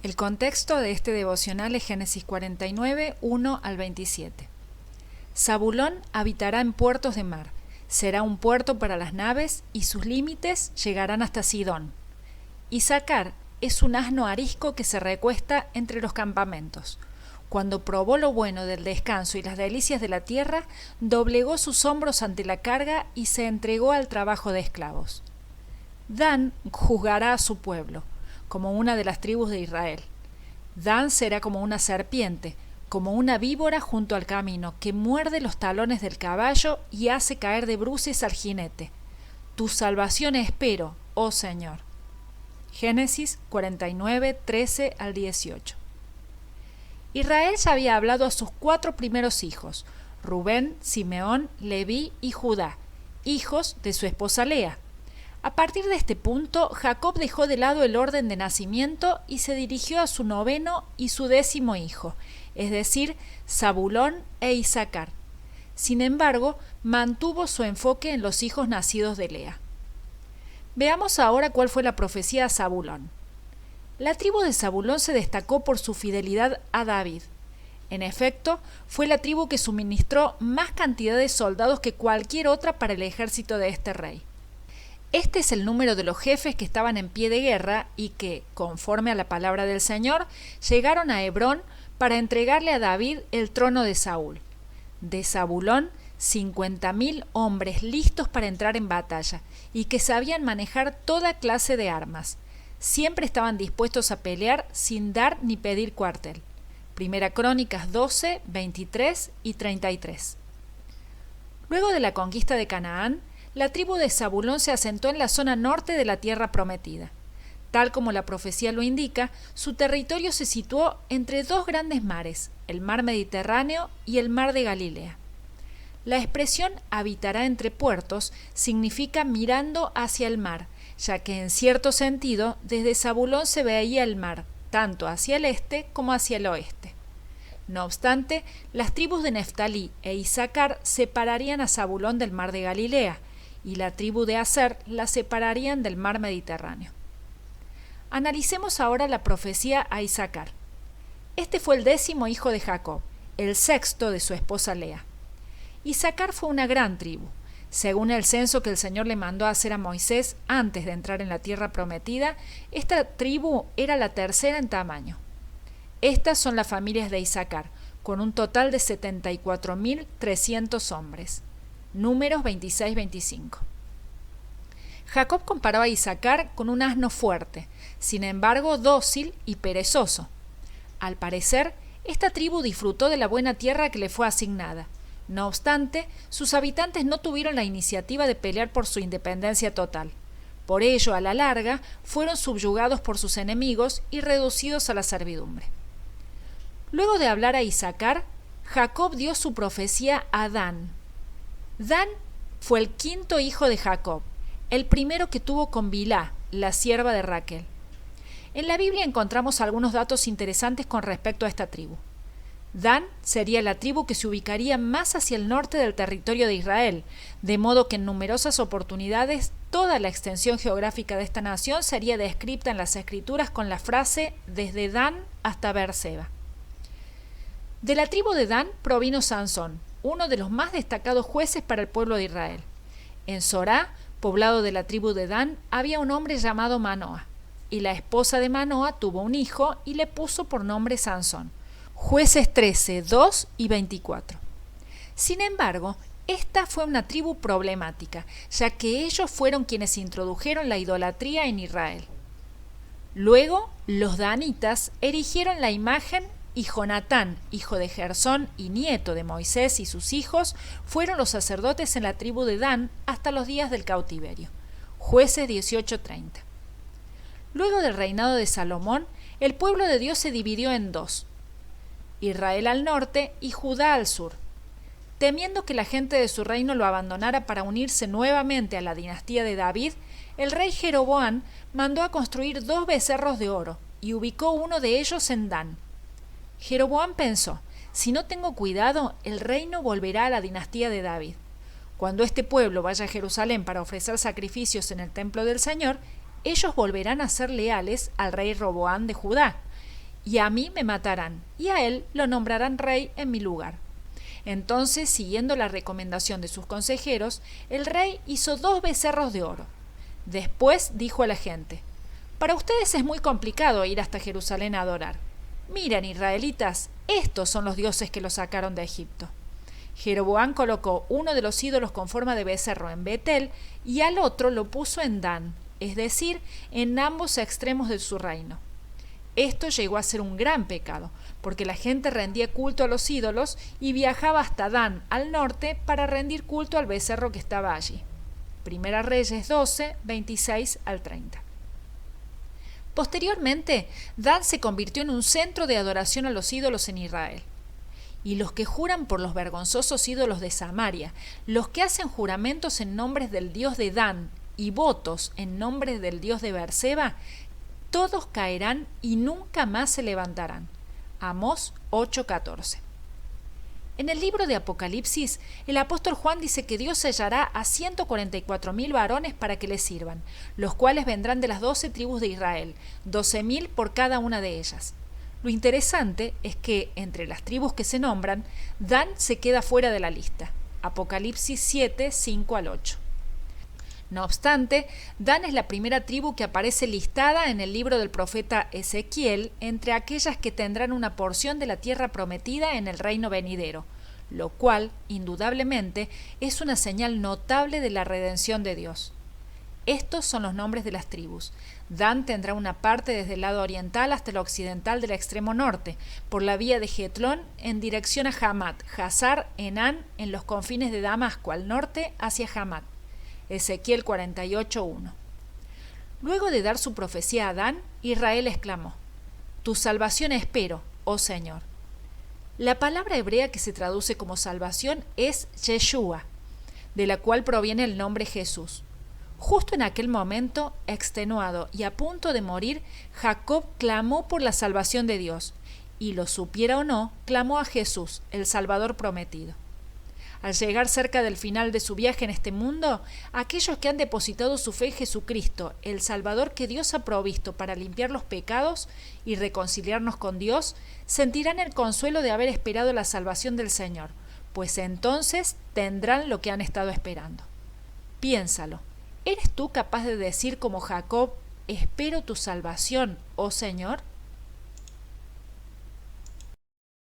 El contexto de este devocional es Génesis 49, 1 al 27. Zabulón habitará en puertos de mar, será un puerto para las naves y sus límites llegarán hasta Sidón. Isaacar es un asno arisco que se recuesta entre los campamentos. Cuando probó lo bueno del descanso y las delicias de la tierra, doblegó sus hombros ante la carga y se entregó al trabajo de esclavos. Dan juzgará a su pueblo, como una de las tribus de Israel. Dan será como una serpiente, como una víbora junto al camino, que muerde los talones del caballo y hace caer de bruces al jinete. Tu salvación espero, oh Señor. Génesis 49, 13 al 18. Israel ya había hablado a sus 4 primeros hijos, Rubén, Simeón, Leví y Judá, hijos de su esposa Lea. A partir de este punto, Jacob dejó de lado el orden de nacimiento y se dirigió a su 9º y su 10º hijo, es decir, Zabulón e Isaacar. Sin embargo, mantuvo su enfoque en los hijos nacidos de Lea. Veamos ahora cuál fue la profecía a Zabulón. La tribu de Zabulón se destacó por su fidelidad a David. En efecto, fue la tribu que suministró más cantidad de soldados que cualquier otra para el ejército de este rey. Este es el número de los jefes que estaban en pie de guerra y que, conforme a la palabra del Señor, llegaron a Hebrón para entregarle a David el trono de Saúl. De Zabulón, 50.000 hombres listos para entrar en batalla y que sabían manejar toda clase de armas. Siempre estaban dispuestos a pelear sin dar ni pedir cuartel. Primera Crónicas 12, 23 y 33. Luego de la conquista de Canaán, la tribu de Zabulón se asentó en la zona norte de la tierra prometida. Tal como la profecía lo indica, su territorio se situó entre 2 grandes mares, el mar Mediterráneo y el mar de Galilea. La expresión habitará entre puertos significa mirando hacia el mar, ya que en cierto sentido desde Zabulón se veía el mar, tanto hacia el este como hacia el oeste. No obstante, las tribus de Neftalí e Isaacar separarían a Zabulón del mar de Galilea, y la tribu de Aser la separarían del mar Mediterráneo. Analicemos ahora la profecía a Isaacar. Este fue el 10º hijo de Jacob, el 6º de su esposa Lea. Isaacar fue una gran tribu. Según el censo que el Señor le mandó a hacer a Moisés antes de entrar en la tierra prometida, esta tribu era la 3ª en tamaño. Estas son las familias de Isaacar, con un total de 74.300 hombres. Números 26-25. Jacob comparó a Isaacar con un asno fuerte, sin embargo dócil y perezoso. Al parecer, esta tribu disfrutó de la buena tierra que le fue asignada. No obstante, sus habitantes no tuvieron la iniciativa de pelear por su independencia total. Por ello, a la larga, fueron subyugados por sus enemigos y reducidos a la servidumbre. Luego de hablar a Isaacar, Jacob dio su profecía a Dan. Dan fue el 5º hijo de Jacob, el primero que tuvo con Bilhá, la sierva de Raquel. En la Biblia encontramos algunos datos interesantes con respecto a esta tribu. Dan sería la tribu que se ubicaría más hacia el norte del territorio de Israel, de modo que en numerosas oportunidades toda la extensión geográfica de esta nación sería descrita en las Escrituras con la frase desde Dan hasta Beerseba. De la tribu de Dan provino Sansón, uno de los más destacados jueces para el pueblo de Israel. En Sorá, poblado de la tribu de Dan, había un hombre llamado Manoa, y la esposa de Manoa tuvo un hijo y le puso por nombre Sansón. Jueces 13, 2 y 24. Sin embargo, esta fue una tribu problemática, ya que ellos fueron quienes introdujeron la idolatría en Israel. Luego, los danitas erigieron la imagen y Jonatán, hijo de Gersón y nieto de Moisés y sus hijos, fueron los sacerdotes en la tribu de Dan hasta los días del cautiverio. Jueces 18:30. Luego del reinado de Salomón, el pueblo de Dios se dividió en 2. Israel al norte y Judá al sur. Temiendo que la gente de su reino lo abandonara para unirse nuevamente a la dinastía de David, el rey Jeroboam mandó a construir 2 becerros de oro y ubicó uno de ellos en Dan. Jeroboam pensó, si no tengo cuidado, el reino volverá a la dinastía de David. Cuando este pueblo vaya a Jerusalén para ofrecer sacrificios en el templo del Señor, ellos volverán a ser leales al rey Roboam de Judá. y a mí me matarán, y a él lo nombrarán rey en mi lugar. Entonces, siguiendo la recomendación de sus consejeros, el rey hizo 2 becerros de oro. Después dijo a la gente: para ustedes es muy complicado ir hasta Jerusalén a adorar. Miren, israelitas, estos son los dioses que los sacaron de Egipto. Jeroboam colocó uno de los ídolos con forma de becerro en Betel y al otro lo puso en Dan, es decir, en ambos extremos de su reino. Esto llegó a ser un gran pecado, porque la gente rendía culto a los ídolos y viajaba hasta Dan, al norte, para rendir culto al becerro que estaba allí. Primera Reyes 12, 26 al 30. Posteriormente, Dan se convirtió en un centro de adoración a los ídolos en Israel. Y los que juran por los vergonzosos ídolos de Samaria, los que hacen juramentos en nombres del dios de Dan y votos en nombre del dios de Beerseba, todos caerán y nunca más se levantarán. Amós 8:14. En el libro de Apocalipsis, el apóstol Juan dice que Dios sellará a 144.000 varones para que le sirvan, los cuales vendrán de las 12 tribus de Israel, 12.000 por cada una de ellas. Lo interesante es que, entre las tribus que se nombran, Dan se queda fuera de la lista. Apocalipsis 7, 5 al 8. No obstante, Dan es la primera tribu que aparece listada en el libro del profeta Ezequiel entre aquellas que tendrán una porción de la tierra prometida en el reino venidero, lo cual, indudablemente, es una señal notable de la redención de Dios. Estos son los nombres de las tribus. Dan tendrá una parte desde el lado oriental hasta el occidental del extremo norte, por la vía de Getlón en dirección a Hamat, Hazar, Enán, en los confines de Damasco al norte hacia Hamat. Ezequiel 48:1. Luego de dar su profecía a Dan, Israel exclamó: tu salvación espero, oh Señor. La palabra hebrea que se traduce como salvación es Yeshua, de la cual proviene el nombre Jesús. Justo en aquel momento, extenuado y a punto de morir, Jacob clamó por la salvación de Dios, y lo supiera o no, clamó a Jesús, el Salvador prometido. Al llegar cerca del final de su viaje en este mundo, aquellos que han depositado su fe en Jesucristo, el Salvador que Dios ha provisto para limpiar los pecados y reconciliarnos con Dios, sentirán el consuelo de haber esperado la salvación del Señor, pues entonces tendrán lo que han estado esperando. Piénsalo, ¿eres tú capaz de decir como Jacob: espero tu salvación, oh Señor?